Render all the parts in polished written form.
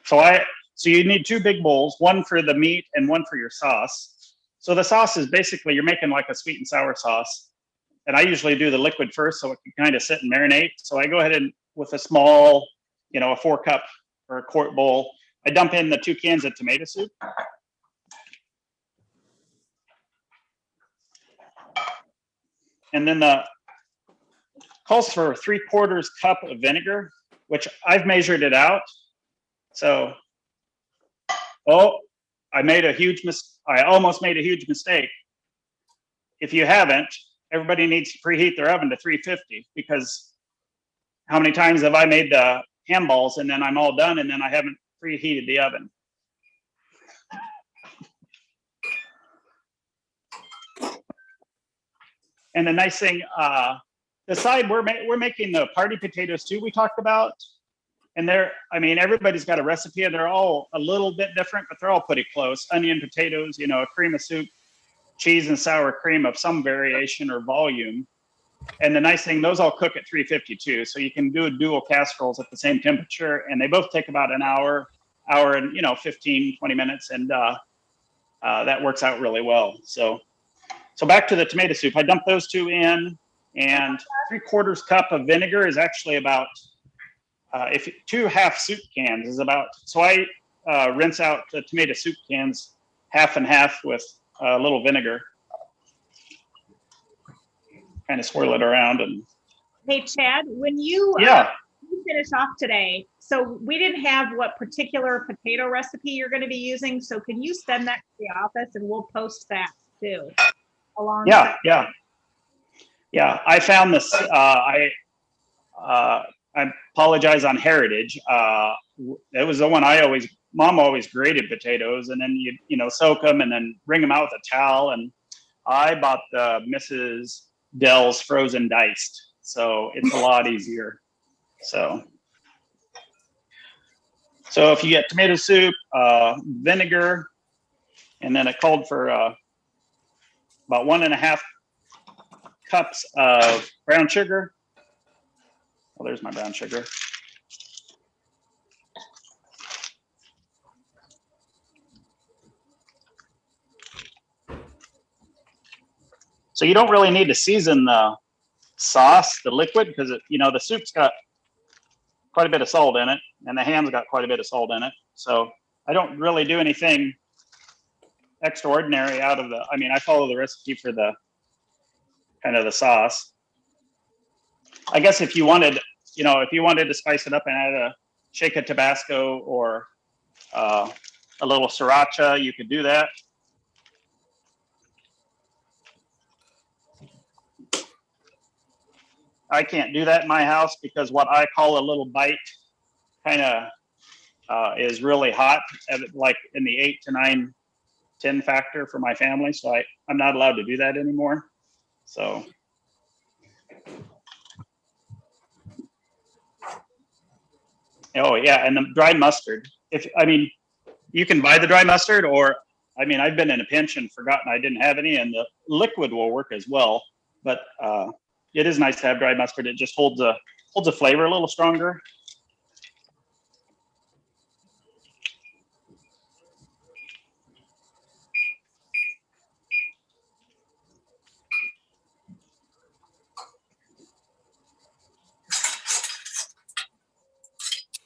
So you need two big bowls, one for the meat and one for your sauce. So the sauce is basically, you're making like a sweet and sour sauce. And I usually do the liquid first so it can kind of sit and marinate. So I go ahead and with a small, a 4-cup or a quart bowl, I dump in the 2 cans of tomato soup. And then the calls for 3/4 cup of vinegar, which I've measured it out. So, I almost made a huge mistake. If you haven't, everybody needs to preheat their oven to 350, because how many times have I made the ham balls and then I'm all done and then I haven't preheated the oven? And the nice thing, the side we're making the party potatoes too, we talked about. And everybody's got a recipe and they're all a little bit different, but they're all pretty close. Onion potatoes, a cream of soup, cheese and sour cream of some variation or volume. And the nice thing, those all cook at 352. So you can do dual casseroles at the same temperature, and they both take about an hour and 15, 20 minutes. And that works out really well. So back to the tomato soup. I dumped those 2 in, and 3/4 cup of vinegar is actually about, 2 half soup cans is about, so I rinse out the tomato soup cans half and half with a little vinegar. Kind of swirl it around. And hey, Chad, when you finish off today, so we didn't have what particular potato recipe you're going to be using. So can you send that to the office and we'll post that too? Yeah. I found this. I apologize on Heritage. It was the one Mom always grated potatoes, and then you soak them and then wring them out with a towel. And I bought the Mrs. Dell's frozen diced, so it's a lot easier. So if you get tomato soup, vinegar, and then it called for about 1.5 cups of brown sugar. Well, there's my brown sugar. So you don't really need to season the sauce, the liquid, because the soup's got quite a bit of salt in it, and the ham's got quite a bit of salt in it. So I don't really do anything extraordinary out of I follow the recipe for the kind of the sauce. I guess if you wanted to spice it up and add a shake of Tabasco or a little sriracha, you could do that. I can't do that in my house because what I call a little bite kind of is really hot, like in the 8 to 9, 10 factor for my family. So I'm not allowed to do that anymore. So. Oh yeah, and the dry mustard. You can buy the dry mustard, or I've been in a pinch and forgotten I didn't have any, and the liquid will work as well. But it is nice to have dry mustard. It just holds a flavor a little stronger.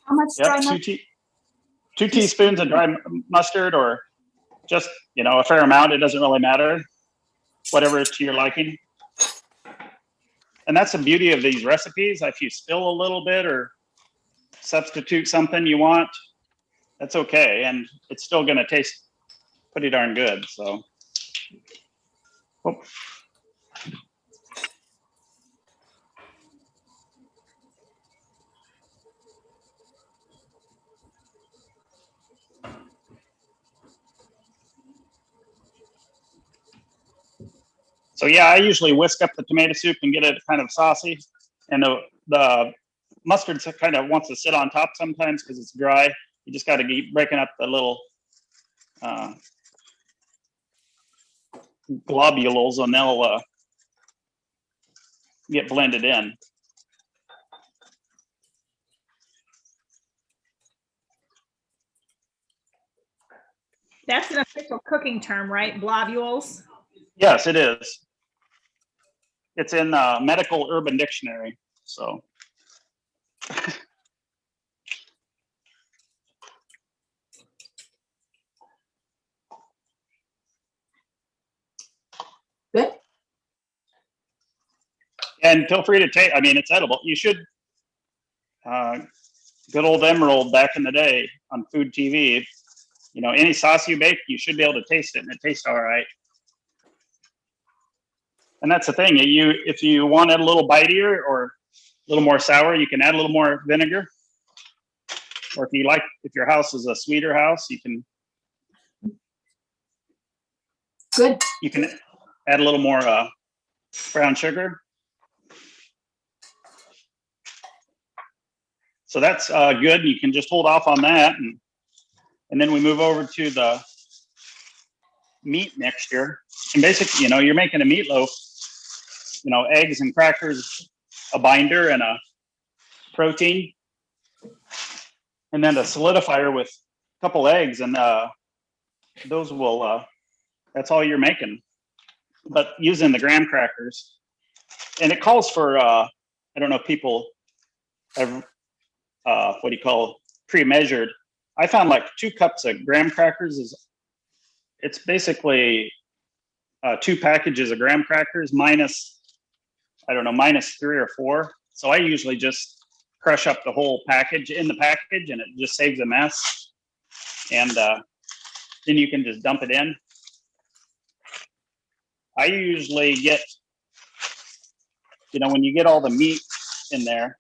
How much dry mustard? 2 teaspoons of dry mustard, or just a fair amount. It doesn't really matter, whatever is to your liking. And that's the beauty of these recipes. If you spill a little bit or substitute something you want, that's okay, and it's still going to taste pretty darn good. So. Oops. So yeah, I usually whisk up the tomato soup and get it kind of saucy, and the mustard kind of wants to sit on top sometimes because it's dry. You just got to keep breaking up the little globules, and they'll get blended in. That's an official cooking term, right? Globules. Yes, it is. It's in Medical Urban Dictionary. So. Good. And feel free to take, I mean, it's edible. You should, good old Emerald back in the day on Food TV, you know, any sauce you bake, you should be able to taste it, and it tastes all right. And that's the thing, if you want it a little bitier or a little more sour, you can add a little more vinegar. Or if your house is a sweeter house, you can Good. You can add a little more brown sugar. So that's good. You can just hold off on that. And then we move over to the meat mixture. And basically, you know, you're making a meatloaf, you know, eggs and crackers, a binder and a protein. And then a solidifier with a couple eggs. And those will, that's all you're making. But using the graham crackers. And it calls for, I don't know if people have, what do you call, pre-measured. I found like 2 cups of graham crackers it's basically 2 packages of graham crackers minus, I don't know, minus 3 or 4. So I usually just crush up the whole package in the package, and it just saves a mess. And then you can just dump it in. I usually get, you know, when you get all the meat in there,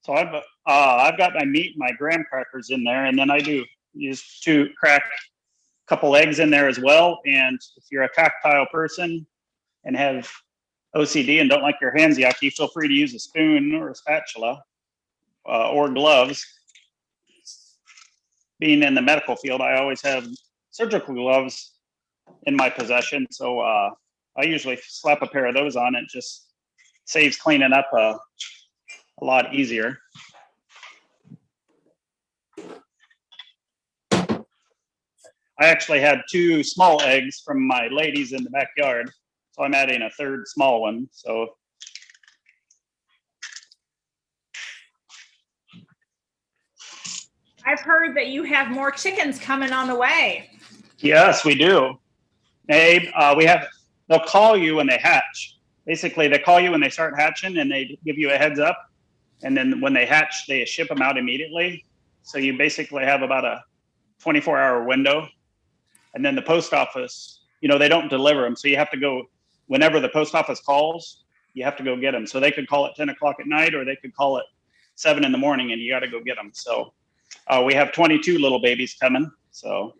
so I've got my meat, my graham crackers in there, and then I do use to crack a couple eggs in there as well. And if you're a tactile person and have OCD and don't like your hands yucky, feel free to use a spoon or a spatula or gloves. Being in the medical field, I always have surgical gloves in my possession, so I usually slap a pair of those on. It just saves cleaning up a lot easier. I actually had 2 small eggs from my ladies in the backyard, so I'm adding a 3rd small one. So I've heard that you have more chickens coming on the way. yes, we do. Abe, they'll call you when they hatch. Basically, they call you when they start hatching, and they give you a heads up. And then when they hatch, they ship them out immediately. So you basically have about a 24-hour window. And then the post office, you know, they don't deliver them. So you have to go, whenever the post office calls, you have to go get them. So they could call at 10 o'clock at night, or they could call at 7 in the morning, and you got to go get them. So we have 22 little babies coming. So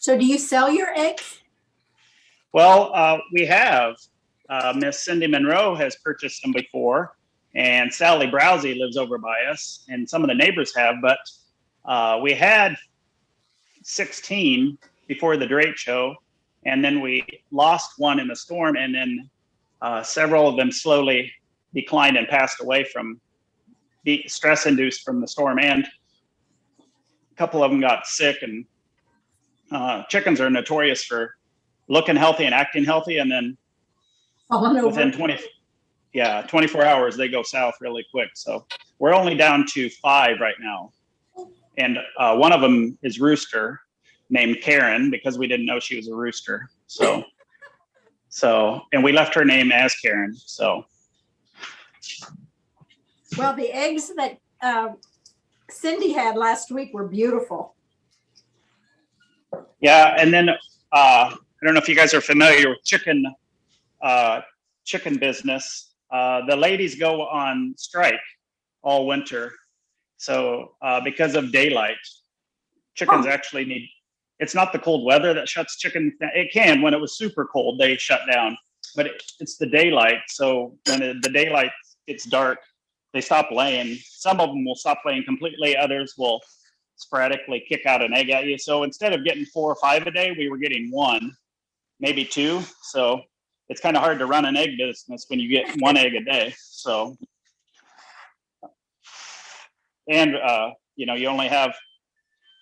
do you sell your eggs? Well, we have. Miss Cindy Monroe has purchased them before, and Sally Browsey lives over by us, and some of the neighbors have, but we had 16 before the Drake show, and then we lost one in the storm, and then several of them slowly declined and passed away from the stress induced from the storm. And couple of them got sick, and chickens are notorious for looking healthy and acting healthy, and then within 24 hours they go south really quick. So we're only down to 5 right now, and one of them is rooster, named Karen, because we didn't know she was a rooster. So and we left her name as Karen. So Well, the eggs that Cindy had last week were beautiful. yeah, and then I don't know if you guys are familiar with chicken business. The ladies go on strike all winter. So because of daylight, chickens actually need, it's not the cold weather that shuts chickens down. It can, when it was super cold, they shut down, but it's the daylight. So when the daylight gets dark, they stop laying. Some of them will stop laying completely. Others will sporadically kick out an egg at you. So instead of getting 4 or 5 a day, we were getting 1, maybe 2. So it's kind of hard to run an egg business when you get 1 egg a day. So, and you know, you only have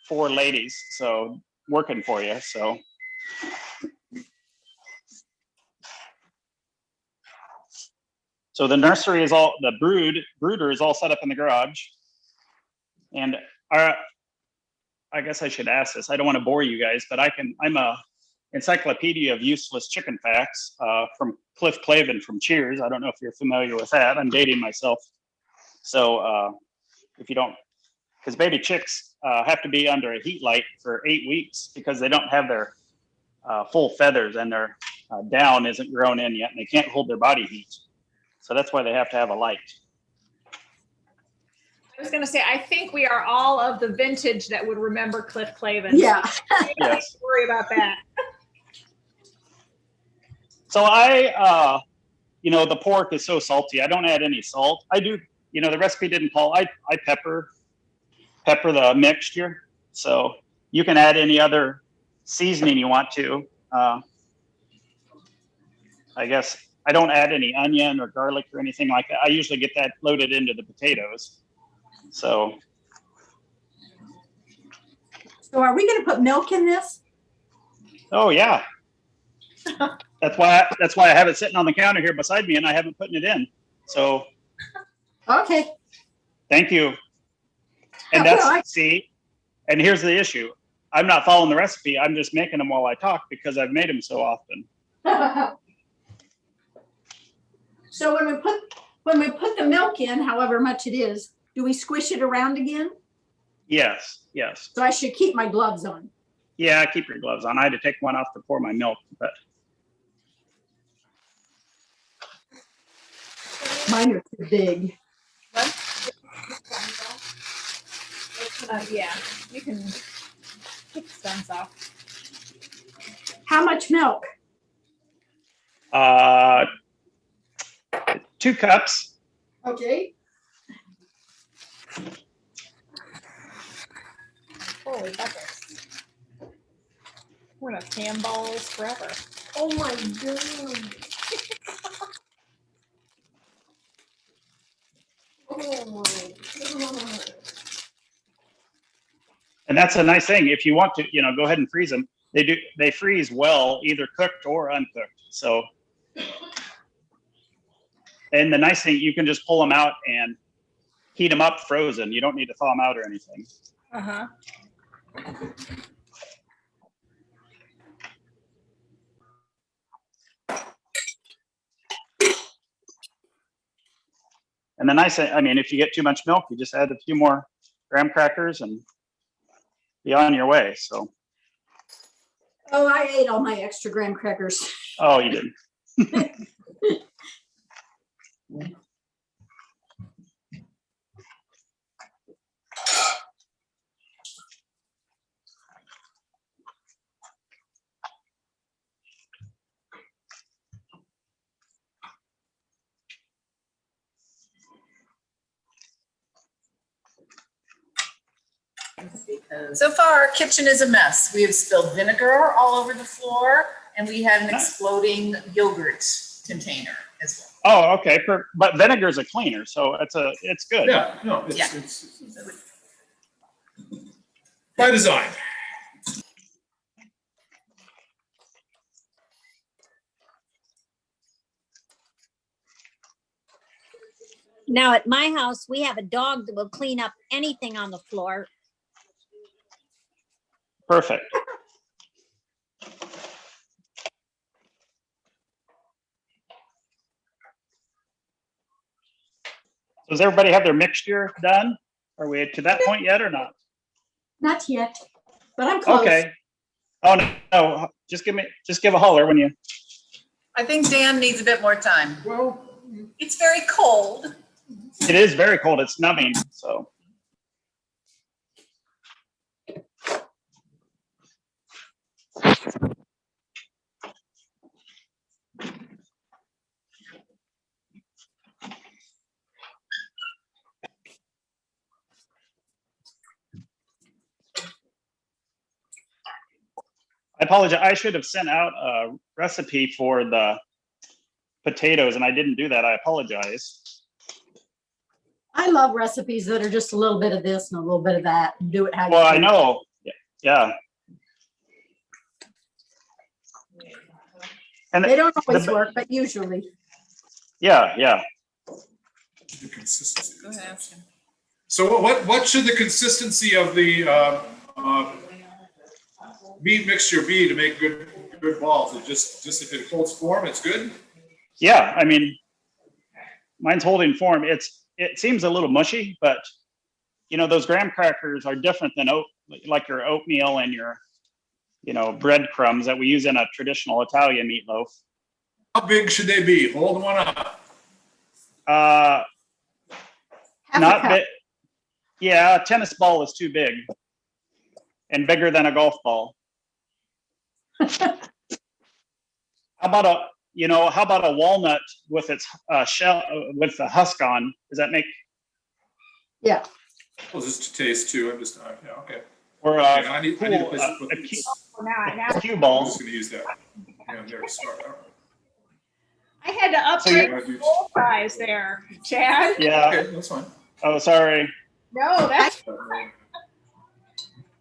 4 ladies, so working for you. So the nursery is all, the brooder is all set up in the garage. And I guess I should ask this. I don't want to bore you guys, but I'm a encyclopedia of useless chicken facts from Cliff Clavin from Cheers. I don't know if you're familiar with that. I'm dating myself. So if you don't, because baby chicks have to be under a heat light for 8 weeks because they don't have their full feathers, and their down isn't grown in yet, and they can't hold their body heat. So that's why they have to have a light. I was going to say, I think we are all of the vintage that would remember Cliff Clavin. Yeah. Don't Yes. worry about that. So you know, the pork is so salty. I don't add any salt. I do, you know, the recipe didn't call, I pepper the mixture. So you can add any other seasoning you want to. I guess I don't add any onion or garlic or anything like that. I usually get that loaded into the potatoes. So are we going to put milk in this? oh yeah. That's why I have it sitting on the counter here beside me, and I haven't put it in. So Okay. thank you. And see, and here's the issue. I'm not following the recipe. I'm just making them while I talk because I've made them so often. So when we put the milk in, however much it is, do we squish it around again? Yes. So I should keep my gloves on. Yeah, keep your gloves on. I had to take one off to pour my milk, but Mine are too big. Yeah, you can take the stems off. How much milk? 2 cups. Okay. Holy buckets. We're gonna have ham balls forever. Oh my God. Oh my God. And that's a nice thing. If you want to, you know, go ahead and freeze them. They freeze well, either cooked or uncooked. So, and the nice thing, you can just pull them out and heat them up frozen. You don't need to thaw them out or anything. Uh-huh. And the nice thing, I mean, if you get too much milk, you just add a few more graham crackers and be on your way. So. Oh, I ate all my extra graham crackers. Oh, you didn't. So far, our kitchen is a mess. We have spilled vinegar all over the floor, and we have an exploding yogurt container as well. Oh, okay. But vinegar is a cleaner, so it's good. Yeah, no, Yeah. it's by design. Now, at my house, we have a dog that will clean up anything on the floor. Perfect. Does everybody have their mixture done? Are we to that point yet or not? Not yet, but I'm close. Okay. Oh, no, just give a holler when you, I think Dan needs a bit more time. Well, It's very cold. it is very cold. It's numbing, so. I apologize. I should have sent out a recipe for the potatoes and I didn't do that. I apologize. I love recipes that are just a little bit of this and a little bit of that, and do it how you. Well, I can. know. Yeah. And They don't always the- work, but usually. yeah, yeah. the consistency. Go ahead, ask him. So what should the consistency of the meat mixture be to make good balls? It just if it holds form, it's good? Yeah, I mean, mine's holding form. It seems a little mushy, but you know, those graham crackers are different than like your oatmeal and your, breadcrumbs that we use in a traditional Italian meatloaf. How big should they be? Hold one up. Half a Not cup. big. Yeah, a tennis ball is too big and bigger than a golf ball. How about a walnut with its shell with the husk on? Does that make? Yeah. Well, just to taste too. I'm just yeah, okay. Or Yeah, I need a place to put a this. Now, cue I'm ball? just gonna use that. Yeah, there to start. All right. I had to So you're- upgrade the bowl size there, Chad. Yeah. Okay, that's fine. Oh, sorry. No, that's, Uh,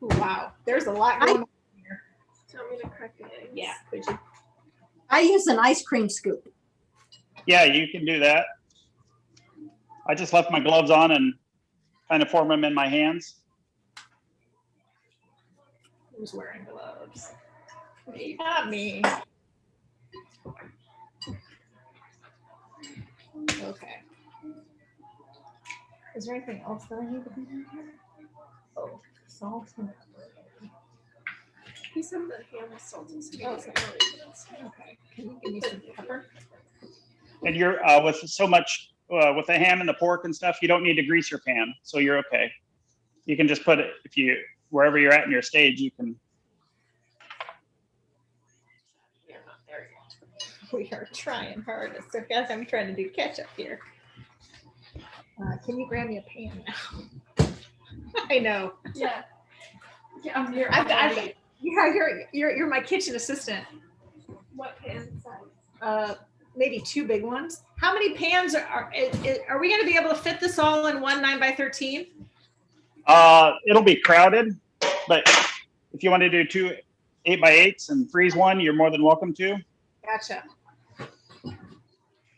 wow, there's a lot going on here. Tell me to crack the eggs. Yeah, could you? I use an ice cream scoop. Yeah, you can do that. I just left my gloves on and kind of form them in my hands. Who's wearing gloves? Not me. Okay. Is there anything else that I need to be doing here? Oh, salt and pepper. He said that he has salty spaghetti. Okay. Can you give me some pepper? And you're with so much with the ham and the pork and stuff, you don't need to grease your pan, so you're okay. You can just put it wherever you're at in your stage, you can. You're not there yet. We are trying hard. So guys, I'm trying to do ketchup here. Can you grab me a pan now? I know. Yeah. Yeah, I'm here. You're my kitchen assistant. What pan size? Maybe two big ones. How many pans are we going to be able to fit this all in one 9x13? It'll be crowded, but if you want to do two 8x8s and freeze one, you're more than welcome to. Gotcha.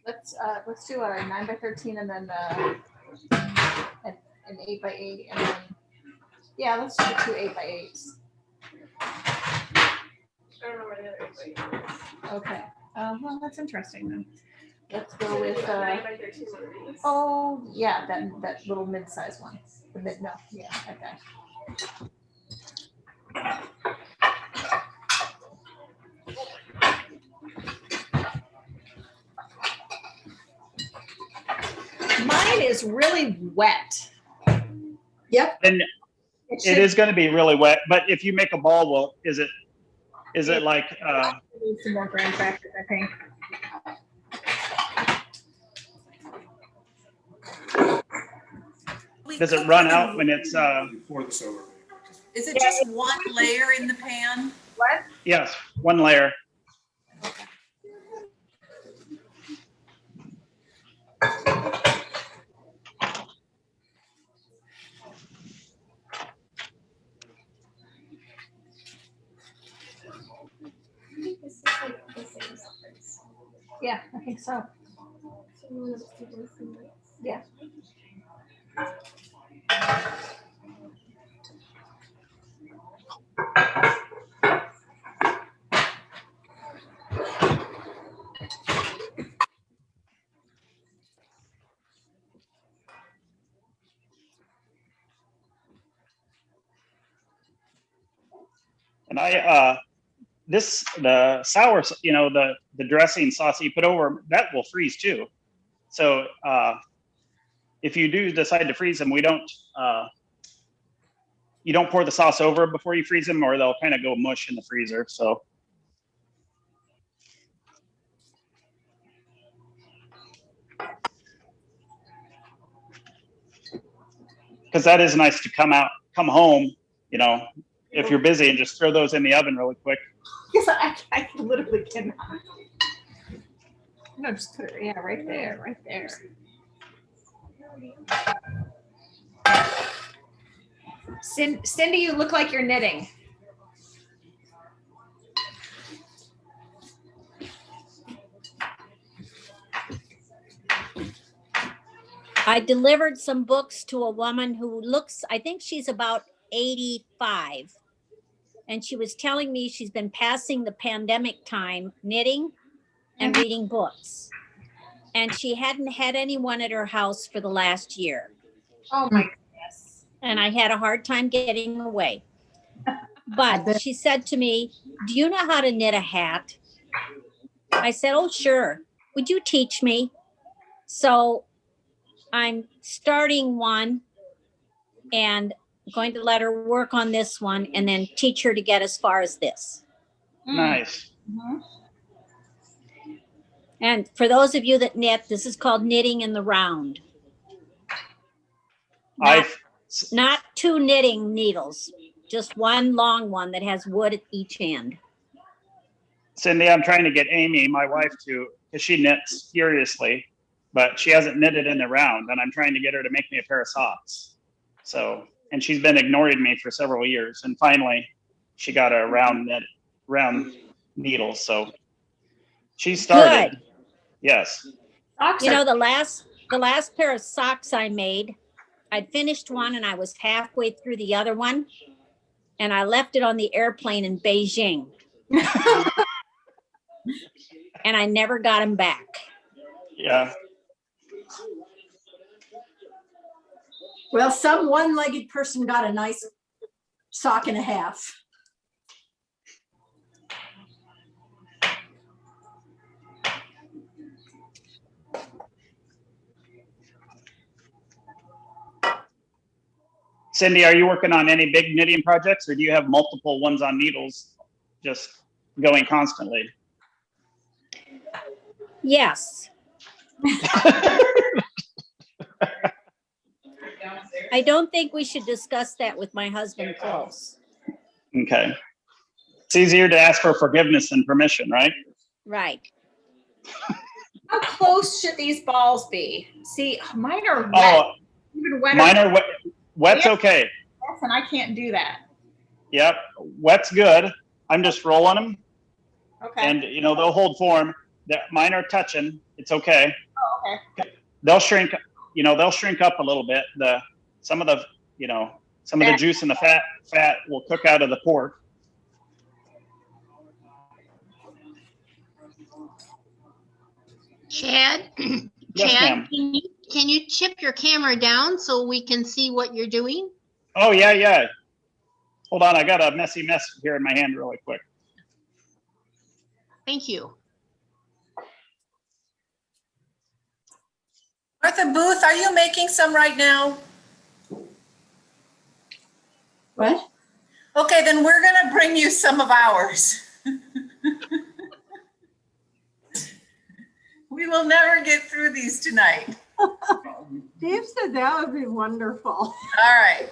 Let's do a 9x13 and then an 8x8 and then let's do two 8x8s. I don't know where the other is. Okay. Well, that's interesting then. Let's go with 9x13 one of these. oh yeah, that little mid-sized one. Okay. Mine is really wet. Yep. And it is going to be really wet, but if you make a ball, well, is it like Need some more graham crackers, I think. does it run out when it's Pour this over. Is it just one layer in the pan? What? yes, one layer. Yeah, I think so. Yeah. And the sour, the dressing sauce you put over, that will freeze too. So if you do decide to freeze them, you don't pour the sauce over before you freeze them, or they'll kind of go mush in the freezer. So. Because that is nice to come home, if you're busy, and just throw those in the oven really quick. Yes, I literally cannot. No, just put it, yeah, right there, right there. Cindy, you look like you're knitting. I delivered some books to a woman who looks, I think she's about 85. And she was telling me she's been passing the pandemic time knitting and reading books. And she hadn't had anyone at her house for the last year. Oh my goodness. And I had a hard time getting away. But she said to me, "Do you know how to knit a hat?" I said, "Oh, sure. Would you teach me?" So I'm starting one and going to let her work on this one and then teach her to get as far as this. Nice. Mm-hmm. And for those of you that knit, this is called knitting in the round. Not two knitting needles, just one long one that has wood at each end. Cindy, I'm trying to get Amy, my wife, because she knits furiously, but she hasn't knitted in the round, and I'm trying to get her to make me a pair of socks. So, and she's been ignoring me for several years, and finally she got a round needle. So she started. Good. Yes. You know, the last pair of socks I made, I'd finished one and I was halfway through the other one, and I left it on the airplane in Beijing. And I never got them back. Yeah. Well, some one-legged person got a nice sock and a half. Cindy, are you working on any big knitting projects, or do you have multiple ones on needles just going constantly? Yes. I don't think we should discuss that with my husband close. Okay. It's easier to ask for forgiveness than permission, right? Right. How close should these balls be? See, mine are wet. Oh, Even wetter. mine are wet. Wet's okay. Yes, and I can't do that. Yep. Wet's good. I'm just rolling them. Okay. And, they'll hold form. Mine are touching. It's okay. Oh, okay. They'll shrink up a little bit. Some of the juice and the fat will cook out of the pork. Chad, Yes, ma'am. can you chip your camera down so we can see what you're doing? Oh, yeah. Hold on, I got a messy mess here in my hand really quick. Thank you. Martha Booth, are you making some right now? What? Okay, then we're gonna bring you some of ours. We will never get through these tonight. Dave said that would be wonderful. All right,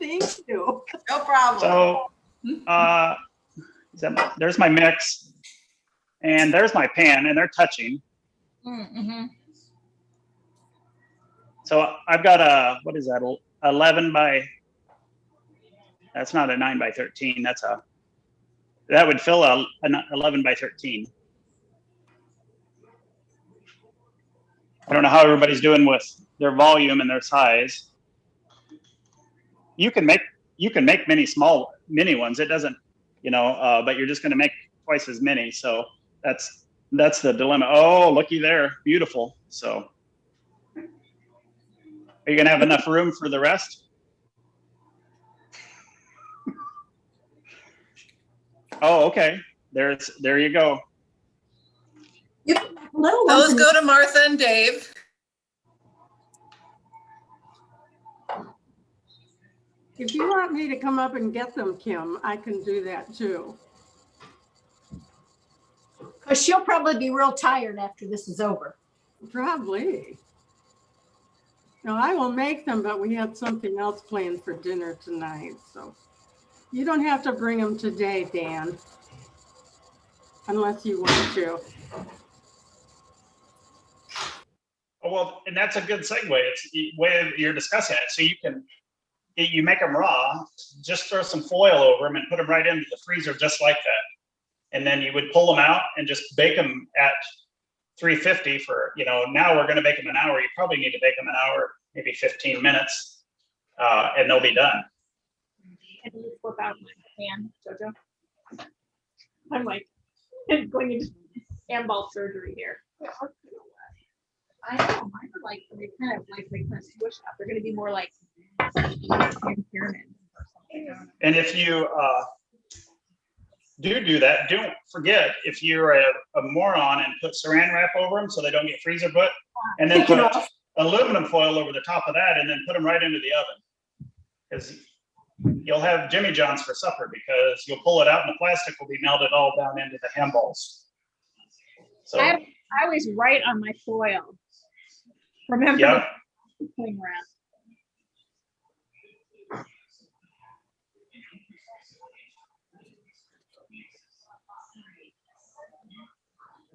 Thank you. no problem. So there's my mix, and there's my pan, and they're touching. Mm-hmm. So I've got what is that, 11 by, that's not a 9 by 13, that would fill an 11 by 13. I don't know how everybody's doing with their volume and their size. You can make many ones. It doesn't, but you're just going to make twice as many. So that's the dilemma. Oh, looky there, beautiful. So are you going to have enough room for the rest? Oh, okay. There you go. You can make little ones Those and- go to Martha and Dave. If you want me to come up and get them, Kim, I can do that too. Cause she'll probably be real tired after this is over. Probably. No, I will make them, but we have something else planned for dinner tonight, so you don't have to bring them today, Dan, unless you want to. Oh, well, and that's a good segue. It's the way you're discussing it. So you make them raw, just throw some foil over them and put them right into the freezer just like that. And then you would pull them out and just bake them at 350 for, now we're going to bake them an hour. You probably need to bake them an hour, maybe 15 minutes, and they'll be done. Can you flip out my hand, Jojo? I'm like going into handball surgery here. I know, mine are like, they kind of squish up. They're going to be more like pyramid. And if you do that, don't forget, if you're a moron and put saran wrap over them so they don't get freezer put, and then put aluminum foil over the top of that, and then put them right into the oven. Because you'll have Jimmy John's for supper, because you'll pull it out and the plastic will be melted all down into the ham balls. So I always write on my foil. Remember yeah. the cling wrap.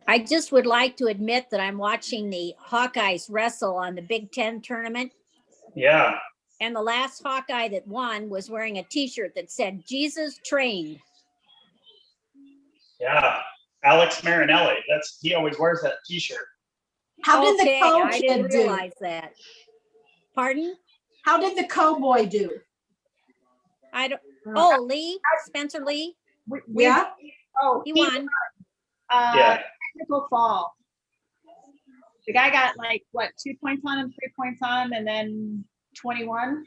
I just would like to admit that I'm watching the Hawkeyes wrestle on the Big Ten tournament. Yeah. And the last Hawkeye that won was wearing a t-shirt that said, Jesus trained. Yeah. Alex Marinelli. He always wears that t-shirt. How did the I co didn't kid do? realize that. Pardon? How did the co-boy do? I don't, oh, Lee, Spencer Lee, Yeah, Oh, he won. Yeah. Technical fall. The guy got 2 points on him, 3 points on him, and then 21.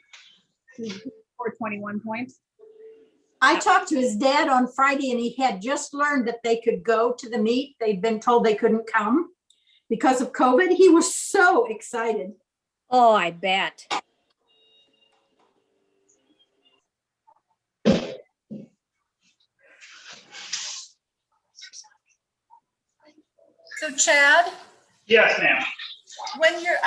Or 21 points. I talked to his dad on Friday and he had just learned that they could go to the meet. They'd been told they couldn't come because of COVID. He was so excited. Oh, I bet. So Chad, Yes, ma'am. when you're,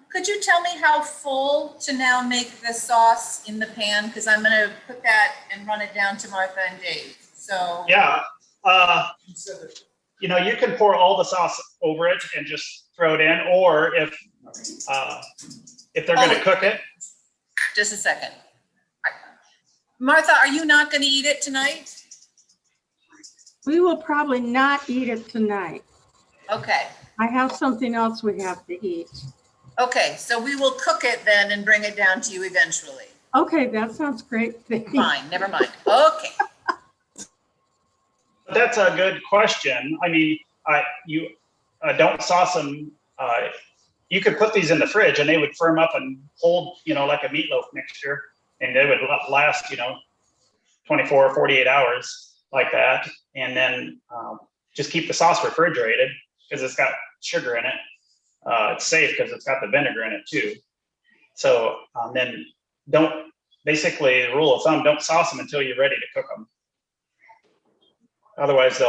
could you tell me how full to now make the sauce in the pan? Because I'm gonna put that and run it down to Martha and Dave. So Yeah. You can pour all the sauce over it and just throw it in, or if they're going to cook it. just a second. Martha, are you not going to eat it tonight? We will probably not eat it tonight. Okay. I have something else we have to eat. Okay, so we will cook it then and bring it down to you eventually. Okay, that sounds great. Fine, never mind. Okay. That's a good question. I mean, you don't sauce them. You could put these in the fridge and they would firm up and hold, like a meatloaf mixture, and they would last, 24 or 48 hours like that. And then just keep the sauce refrigerated because it's got sugar in it. It's safe because it's got the vinegar in it too. So then basically the rule of thumb, don't sauce them until you're ready to cook them. Otherwise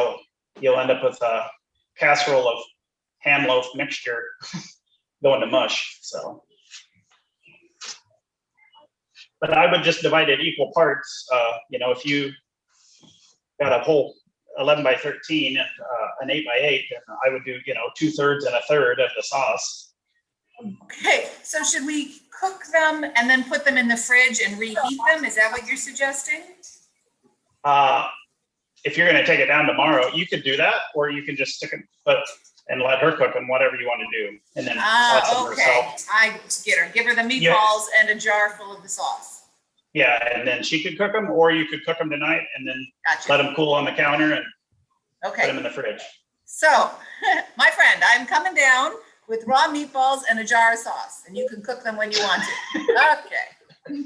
you'll end up with a casserole of ham loaf mixture going to mush. So, but I would just divide it equal parts. If you got a whole 11 by 13 and an 8 by 8, then I would do 2/3 and 1/3 of the sauce. Okay, so should we cook them and then put them in the fridge and reheat them? Is that what you're suggesting? If you're going to take it down tomorrow, you could do that, or you can just stick it. But and let her cook them, whatever you want to do. And then watch them Okay. herself. I get her. Give her the meatballs and a jar full of the sauce. Yeah, and then she could cook them, or you could cook them tonight and then Gotcha. let them cool on the counter and put Okay. them in the fridge. So, my friend, I'm coming down with raw meatballs and a jar of sauce, and you can cook them when you want to. Okay.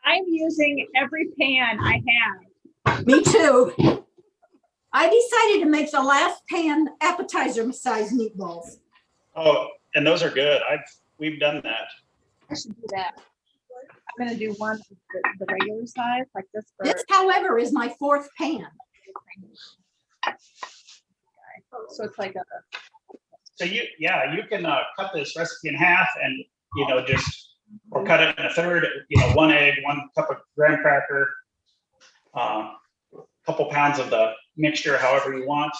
I'm using every pan I have. Me too. I decided to make the last pan appetizer size meatballs. Oh, and those are good. We've done that. I should do that. I'm gonna do one the regular size, like this. This, however, is my 4th pan. So it's like a. So you can cut this recipe in half and, or cut it in a third, 1 egg, 1 cup of graham cracker, couple pounds of the mixture, however you want.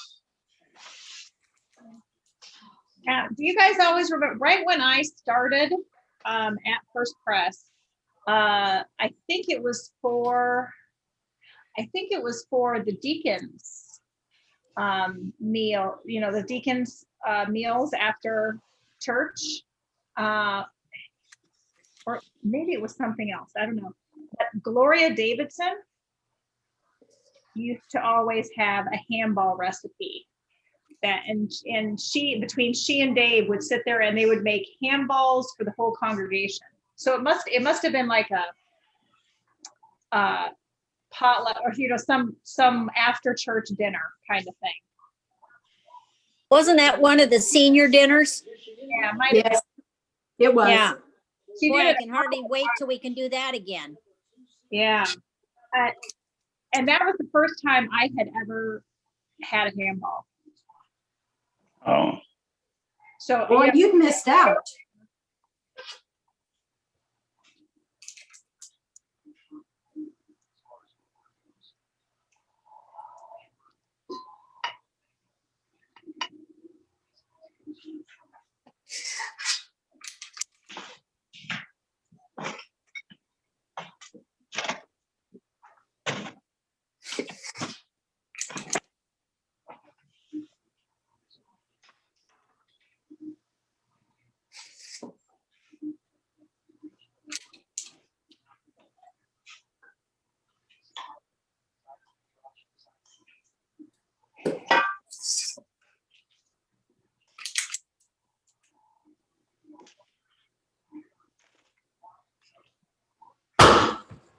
Do you guys always remember, right when I started at First Press, I think it was for the deacons meal, the deacons meals after church, or maybe it was something else. I don't know. But Gloria Davidson used to always have a handball recipe that, and between she and Dave would sit there and they would make handballs for the whole congregation. So it must have been like a potluck, or some after church dinner kind of thing. Wasn't that one of the senior dinners? Yeah, Yes, it was. Yeah. she Boy, did I it. can hardly wait till we can do that again. Yeah, and that was the first time I had ever had a handball. Oh, So Boy, yeah, you've missed out.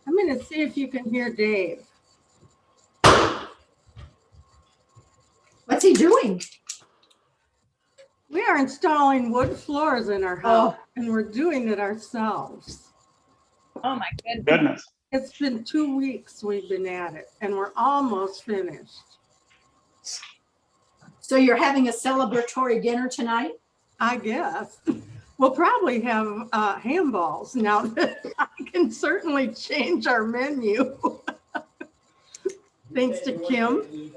I'm going to see if you can hear Dave. What's he doing? We are installing wood floors in our house, and we're doing it ourselves. oh my goodness. goodness. It's been 2 weeks we've been at it, and we're almost finished. So you're having a celebratory dinner tonight? I guess. We'll probably have handballs now that I can certainly change our menu. Thanks to Kim.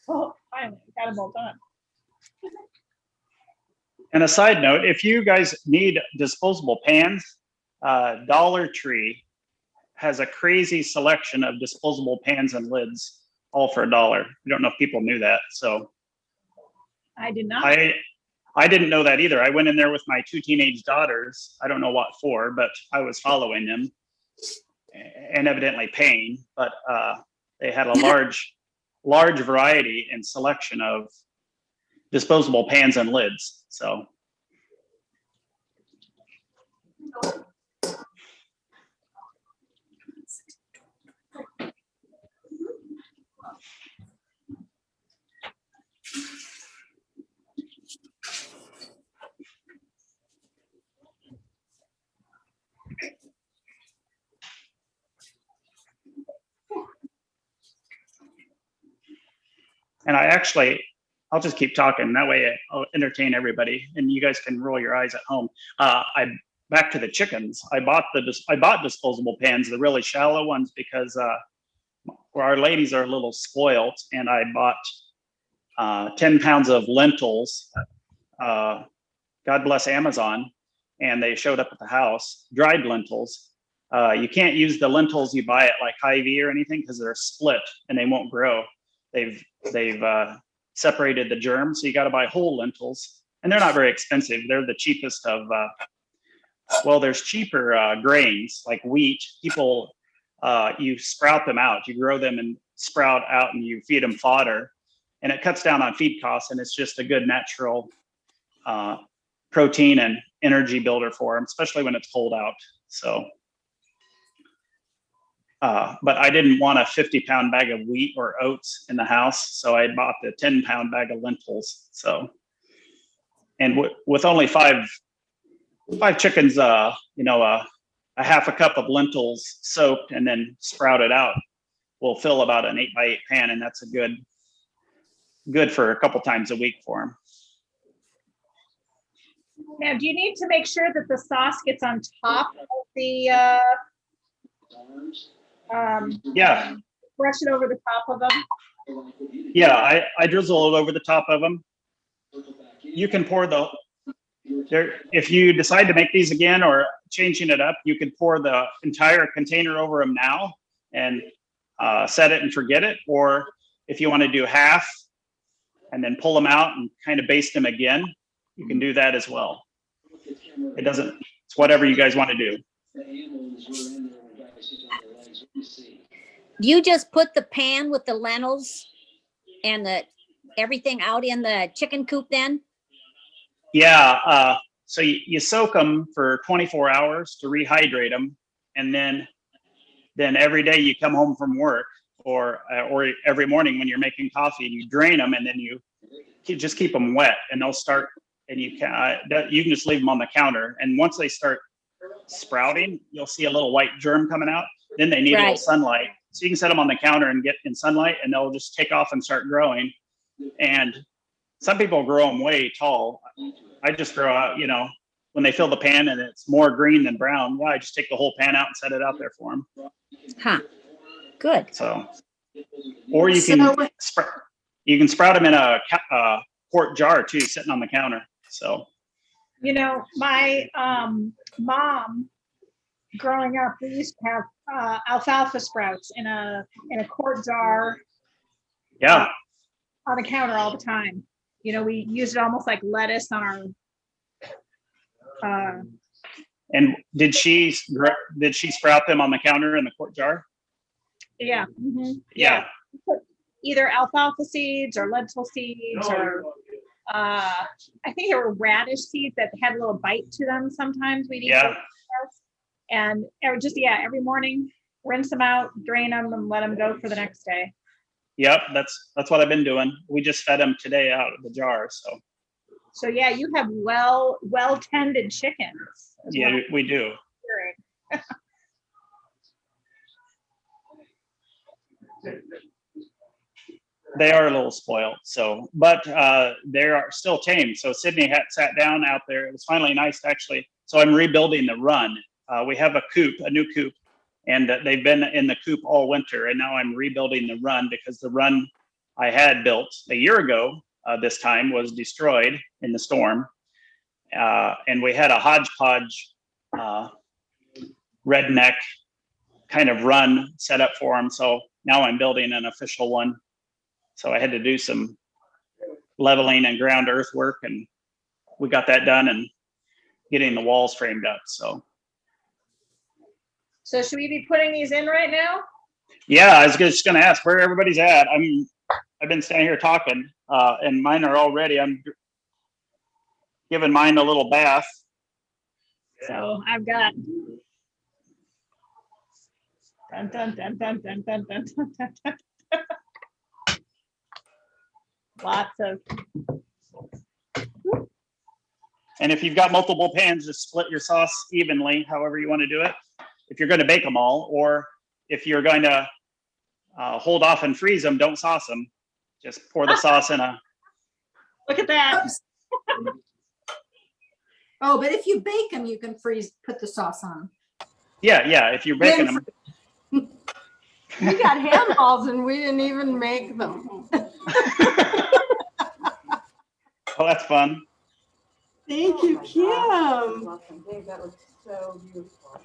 Oh, finally got them all done. And a side note, if you guys need disposable pans, Dollar Tree has a crazy selection of disposable pans and lids, all for $1. I don't know if people knew that. So I did not. I didn't know that either. I went in there with my 2 teenage daughters. I don't know what for, but I was following them and evidently paying. But they had a large variety and selection of disposable pans and lids. So. And I'll just keep talking. That way I'll entertain everybody and you guys can roll your eyes at home. Back to the chickens. I bought disposable pans, the really shallow ones, because our ladies are a little spoiled, and I bought 10 pounds of lentils. God bless Amazon. and they showed up at the house, dried lentils. You can't use the lentils you buy at like Hy-Vee or anything because they're split and they won't grow. They've separated the germ, so you got to buy whole lentils, and they're not very expensive. They're the cheapest of. Well, there's cheaper grains like wheat. People, you sprout them out. You grow them and sprout out, and you feed them fodder, and it cuts down on feed costs, and it's just a good natural protein and energy builder for them, especially when it's cold out. So, but I didn't want a 50-pound bag of wheat or oats in the house, so I bought the 10-pound bag of lentils. So, and with only five chickens, a half a cup of lentils soaked and then sprouted out will fill about an 8x8 pan, and that's a good for a couple times a week for them. Now, do you need to make sure that the sauce gets on top of the, Yeah. brush it over the top of them? Yeah, I drizzle it over the top of them. You can pour if you decide to make these again or changing it up, you can pour the entire container over them now and set it and forget it. Or if you want to do half and then pull them out and kind of baste them again, you can do that as well. It's whatever you guys want to do. You just put the pan with the lentils and everything out in the chicken coop then? Yeah, so you soak them for 24 hours to rehydrate them, and then every day you come home from work or every morning when you're making coffee, you drain them, and then you just keep them wet, and they'll start. And you can just leave them on the counter, and once they start sprouting, you'll see a little white germ coming out. Then they need a little sunlight, so you can set them on the counter and get in sunlight, and they'll just take off and start growing. And some people grow them way tall. I just grow out, when they fill the pan and it's more green than brown. Yeah, I just take the whole pan out and set it out there for them. Huh. Good. So, or you can sprout them in a quart jar too, sitting on the counter. So, my mom, growing up, we used to have alfalfa sprouts in a quart jar. Yeah. On the counter all the time. We use it almost like lettuce on our. And did she sprout them on the counter in the quart jar? Yeah. Mm-hmm. Yeah. Either alfalfa seeds or lentil seeds or I think there were radish seeds that had a little bite to them. Sometimes we'd eat those. And every morning, rinse them out, drain them, and let them go for the next day. Yep, that's what I've been doing. We just fed them today out of the jar. So yeah, you have well tended chickens. Yeah, we do. They are a little spoiled. So, but they are still tame. So Sydney had sat down out there. It was finally nice, actually. So I'm rebuilding the run. We have a new coop. And they've been in the coop all winter, and now I'm rebuilding the run because the run I had built a year ago this time was destroyed in the storm. And we had a hodgepodge redneck kind of run set up for them. So now I'm building an official one. So I had to do some leveling and ground earthwork, and we got that done and getting the walls framed up. So should we be putting these in right now? Yeah, I was just going to ask where everybody's at. I've been standing here talking, and mine are all ready. I'm giving mine a little bath. So I've got dun, dun, dun, dun, dun, dun, dun, dun, dun, dun. Lots of. And if you've got multiple pans, just split your sauce evenly, however you want to do it. If you're going to bake them all, or if you're going to hold off and freeze them, don't sauce them. Just pour the sauce in a. Look at that. Oh, but if you bake them, you can put the sauce on. Yeah. If you're baking them. We got handballs and we didn't even make them. Oh, that's fun. Thank you, Kim. Welcome, Dave. That was so beautiful.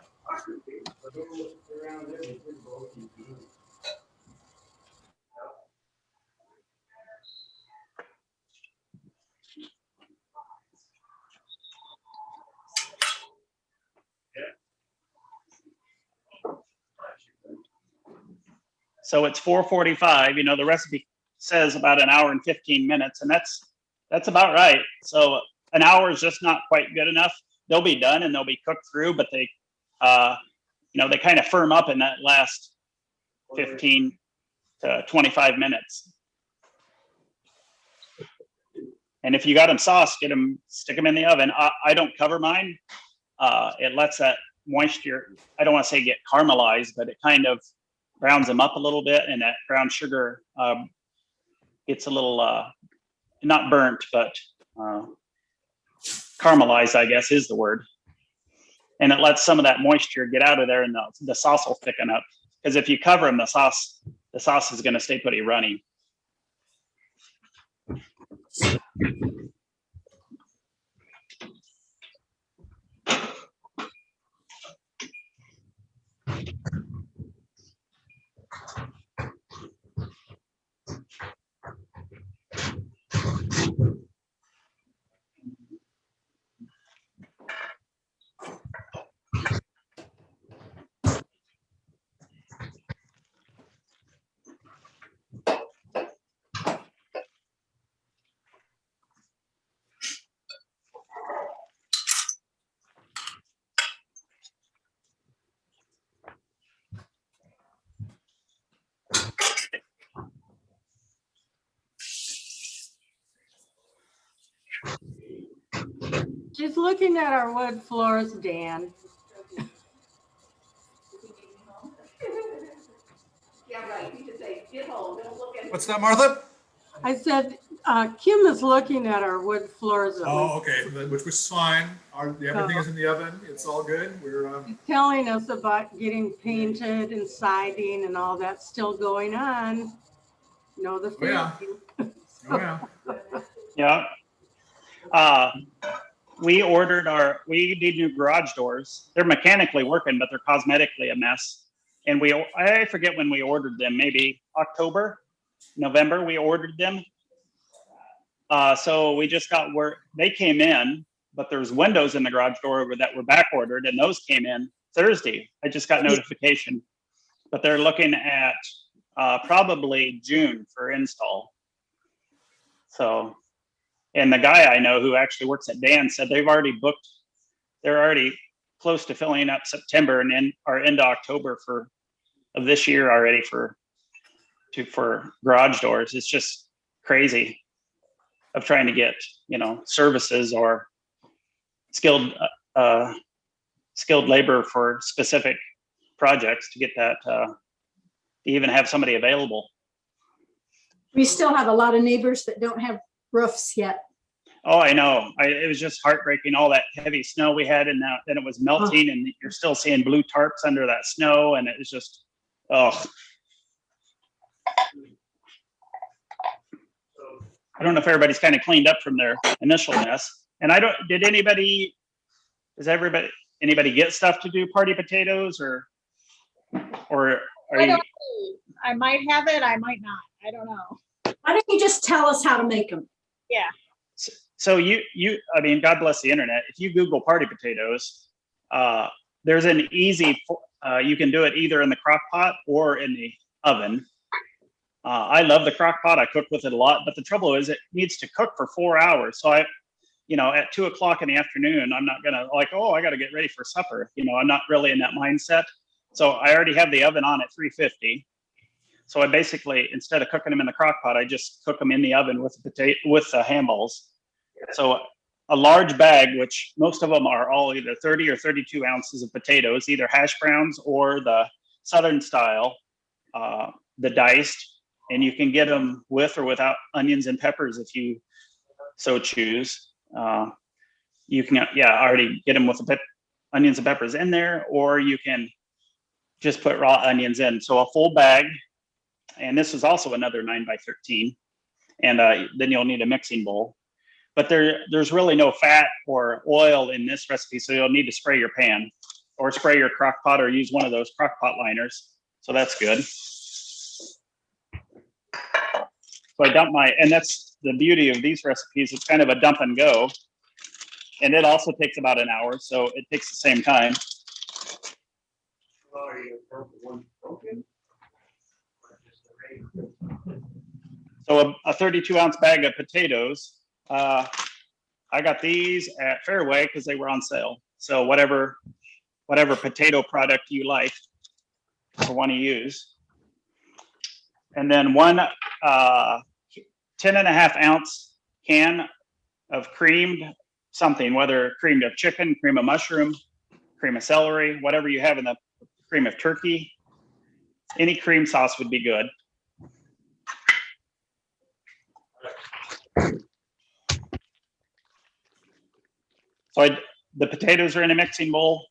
So it's 4:45, you know, the recipe says about an hour and 15 minutes, and that's about right. So an hour is just not quite good enough. They'll be done and they'll be cooked through, but they, you know, they kind of firm up in that last 15 to 25 minutes. And if you got them sauced, stick them in the oven. I don't cover mine. It lets that moisture, I don't want to say get caramelized, but it kind of browns them up a little bit, and that brown sugar gets a little, not burnt, but caramelized, I guess is the word. And it lets some of that moisture get out of there, and the sauce will thicken up. Because if you cover them, the sauce is going to stay pretty runny. She's looking at our wood floors, Dan. Yeah, right. You should say, get home. Don't look at. What's that, Martha? I said, Kim is looking at our wood floors. Oh, okay, which was fine. Everything is in the oven. It's all good. We're She's telling us about getting painted and siding and all that's still going on. Know the feeling. oh yeah. Yeah. We need new garage doors. They're mechanically working, but they're cosmetically a mess. And I forget when we ordered them, maybe October, November, we ordered them. So we just got where they came in, but there's windows in the garage door that were back ordered, and those came in Thursday. I just got notification, but they're looking at probably June for install. So, and the guy I know who actually works at Dan said they're already close to filling up September and then are into October of this year already for garage doors. It's just crazy of trying to get, services or skilled labor for specific projects to get that, to even have somebody available. We still have a lot of neighbors that don't have roofs yet. Oh, I know. It was just heartbreaking, all that heavy snow we had, and then it was melting, and you're still seeing blue tarps under that snow, and it was just, oh. I don't know if everybody's kind of cleaned up from their initial mess. And anybody get stuff to do party potatoes or are you? I might have it, I might not. I don't know. Why don't you just tell us how to make them? Yeah. So God bless the internet. If you Google party potatoes, there's an easy, you can do it either in the crock pot or in the oven. I love the crock pot. I cook with it a lot, but the trouble is it needs to cook for 4 hours. So at 2:00 in the afternoon, I'm not gonna I got to get ready for supper. I'm not really in that mindset. So I already have the oven on at 350. So I basically, instead of cooking them in the crock pot, I just cook them in the oven with the handballs. So a large bag, which most of them are all either 30 or 32 ounces of potatoes, either hash browns or the Southern style, the diced, and you can get them with or without onions and peppers if you so choose. You can, already get them with the onions and peppers in there, or you can just put raw onions in. So a full bag, and this is also another 9 by 13. And then you'll need a mixing bowl. but there's really no fat or oil in this recipe, so you'll need to spray your pan or spray your crock pot or use one of those crock pot liners. So that's good. So I dump and that's the beauty of these recipes. It's kind of a dump and go. And it also takes about an hour, so it takes the same time. So a 32-ounce bag of potatoes, I got these at Fairway because they were on sale. So whatever potato product you like or want to use. And then one 10.5-ounce can of creamed something, whether cream of chicken, cream of mushroom, cream of celery, whatever you have in the cream of turkey. Any cream sauce would be good. So the potatoes are in a mixing bowl.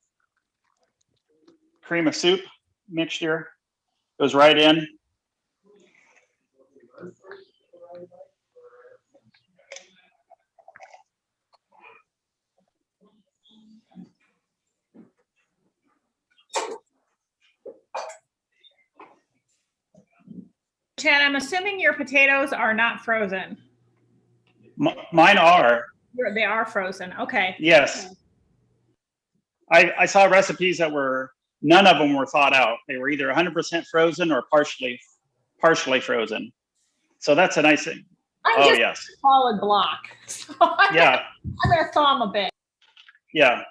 Cream of soup mixture goes right in. Chad, I'm assuming your potatoes are not frozen. Mine are. They are frozen. Okay. Yes. I saw recipes that none of them were thawed out. They were either 100% frozen or partially frozen. So that's a nice thing. I'm just yes. a solid block. So Yeah. I'm gonna thaw them a bit. Yeah.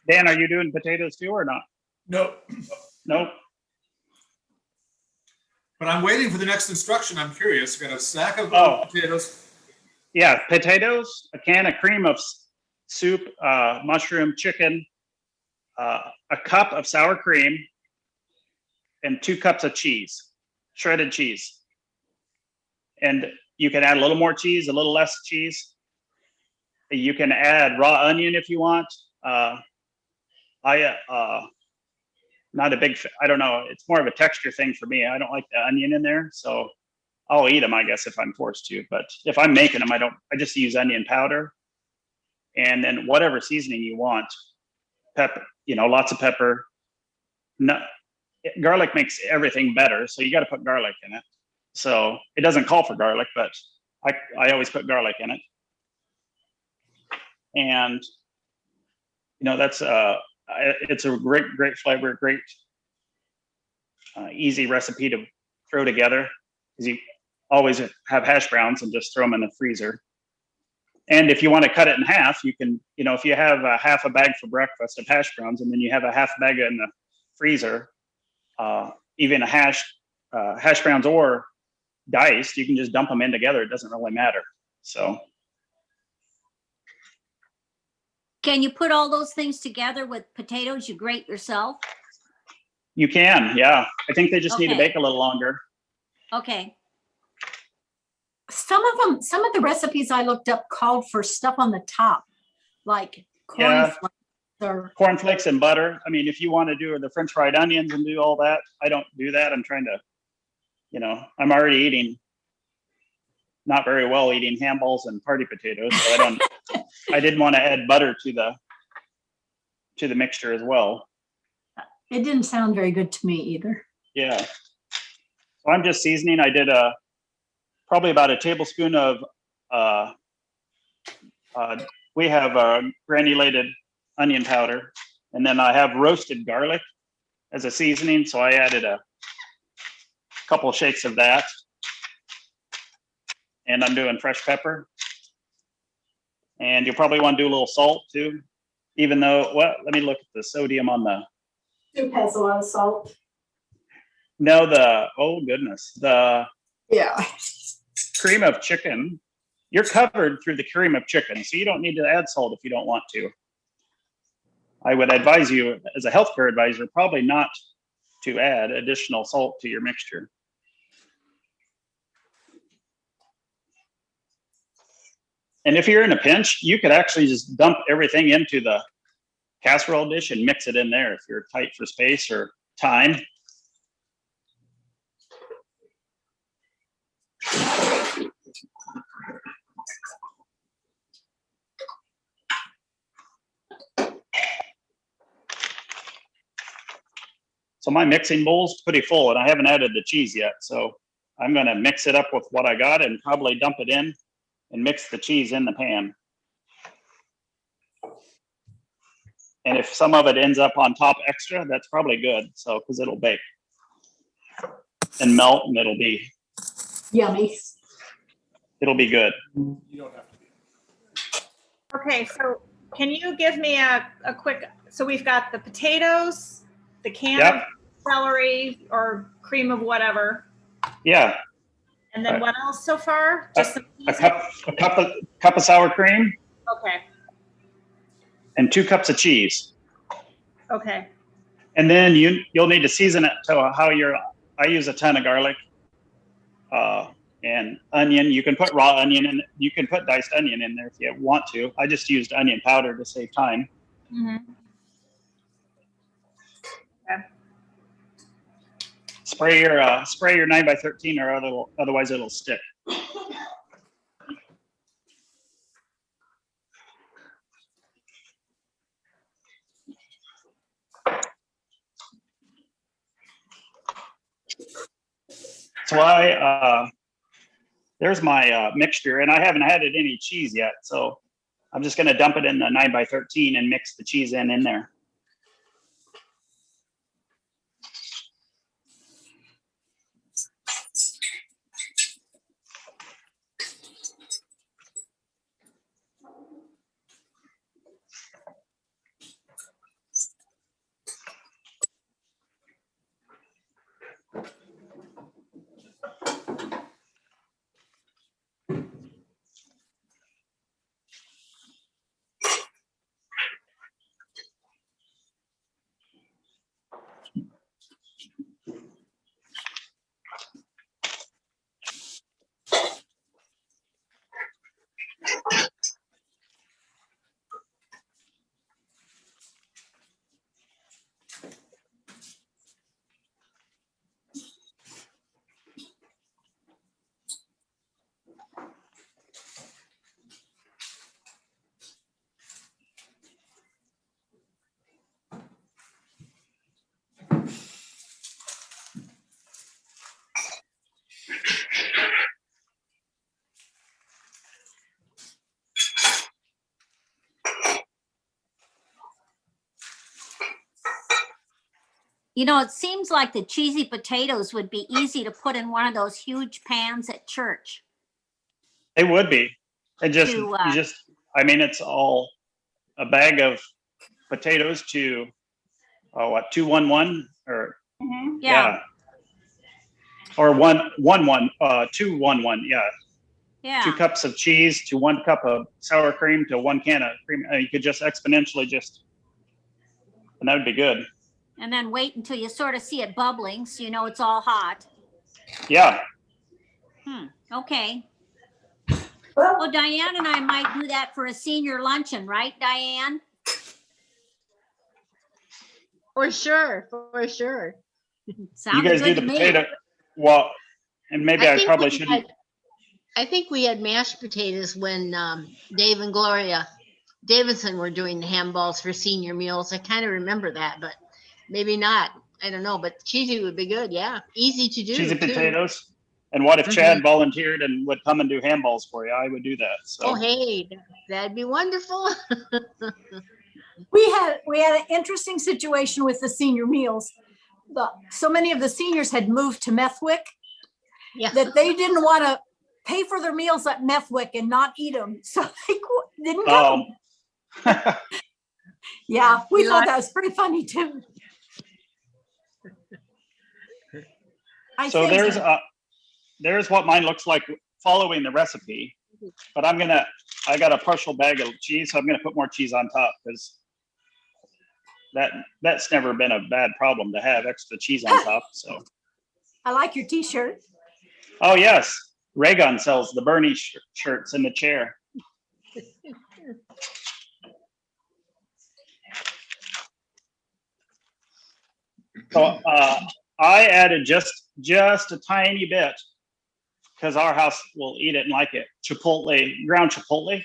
Dan, are you doing potatoes too or not? Nope. Nope. But I'm waiting for the next instruction. I'm curious. Got a stack of potatoes. Yeah, potatoes, a can of cream of soup, mushroom, chicken, a cup of sour cream, and 2 cups of cheese, shredded cheese. And you can add a little more cheese, a little less cheese. You can add raw onion if you want. Not a big, I don't know. It's more of a texture thing for me. I don't like the onion in there, so I'll eat them, I guess, if I'm forced to. But if I'm making them, I just use onion powder, and then whatever seasoning you want. Pepper, lots of pepper. Garlic makes everything better, so you got to put garlic in it. So it doesn't call for garlic, but I always put garlic in it. And that's it's a great flavor, great easy recipe to throw together, because you always have hash browns and just throw them in the freezer. And if you want to cut it in half, you can, if you have half a bag for breakfast of hash browns and then you have a half bag in the freezer, even hash browns or diced, you can just dump them in together. It doesn't really matter. So. Can you put all those things together with potatoes you grate yourself? You can, yeah. I think they just need to bake a little longer. Okay. Some of the recipes I looked up called for stuff on the top, like cornflakes or cornflakes and butter. I mean, if you want to do the French fried onions and do all that, I don't do that. I'm trying to, I'm already eating not very well eating ham balls and party potatoes, so I didn't want to add butter to the mixture as well. It didn't sound very good to me either. Yeah. So I'm just seasoning. I did probably about a tablespoon of we have granulated onion powder, and then I have roasted garlic as a seasoning. So I added a couple of shakes of that. And I'm doing fresh pepper And you'll probably want to do a little salt too, even though, well, let me look at the sodium on the, Soup has a lot of salt. no, oh goodness, the Yeah. cream of chicken, you're covered through the cream of chicken, so you don't need to add salt if you don't want to. I would advise you as a healthcare advisor, probably not to add additional salt to your mixture. And if you're in a pinch, you could actually just dump everything into the casserole dish and mix it in there if you're tight for space or time. So my mixing bowl's pretty full and I haven't added the cheese yet. So I'm gonna mix it up with what I got and probably dump it in and mix the cheese in the pan. And if some of it ends up on top extra, that's probably good. So, because it'll bake and melt and it'll be Yummy. good. You don't have to be. Okay, so can you give me a quick, so we've got the potatoes, the can of Yep. celery or cream of whatever, Yeah, and then what else so far? Just some a cheese? cup of sour cream Okay, and 2 cups of cheese. okay, And then you'll need to season it to how I use a ton of garlic and onion. You can put raw onion in. You can put diced onion in there if you want to. I just used onion powder to save time. mhm, Spray your 9x13 or otherwise it'll stick. So there's my mixture, and I haven't added any cheese yet. So I'm just going to dump it in the 9x13 and mix the cheese in there. You know, it seems like the cheesy potatoes would be easy to put in one of those huge pans at church. It would be. I mean, it's all a bag of potatoes to, 211 or mhm. Yeah. or 211. Yeah. Yeah. 2 cups of cheese to 1 cup of sour cream to 1 can of cream. You could just exponentially and that would be good. And then wait until you sort of see it bubbling, so you know it's all hot. Yeah. Okay. Well, Diane and I might do that for a senior luncheon, right, Diane? For sure, for sure. Sounds You guys do good the to me. potato. Well, and maybe I think probably we shouldn't. I think we had mashed potatoes when Dave and Gloria Davidson were doing the ham balls for senior meals. I kind of remember that, but maybe not. I don't know, but cheesy would be good. Yeah, easy to do. Cheesy too. potatoes. And what if Chad volunteered and would come and do ham balls for you? I would do that. So. Oh, hey, that'd be wonderful. We had an interesting situation with the senior meals. So many of the seniors had moved to Methwick Yeah. that they didn't want to pay for their meals at Methwick and not eat them. So they didn't come. Oh. Yeah, we We thought like- that was pretty funny too. I So think there's what mine looks like following the recipe, but I got a partial bag of cheese, so I'm gonna put more cheese on top because that's never been a bad problem to have extra cheese on top, so. I like your t-shirt. Oh, yes, Raygun sells the Bernie shirts in the chair. So I added just a tiny bit because our house will eat it and like it. Chipotle, ground chipotle.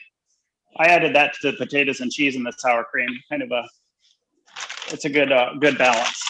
I added that to the potatoes and cheese and the sour cream. It's a good balance.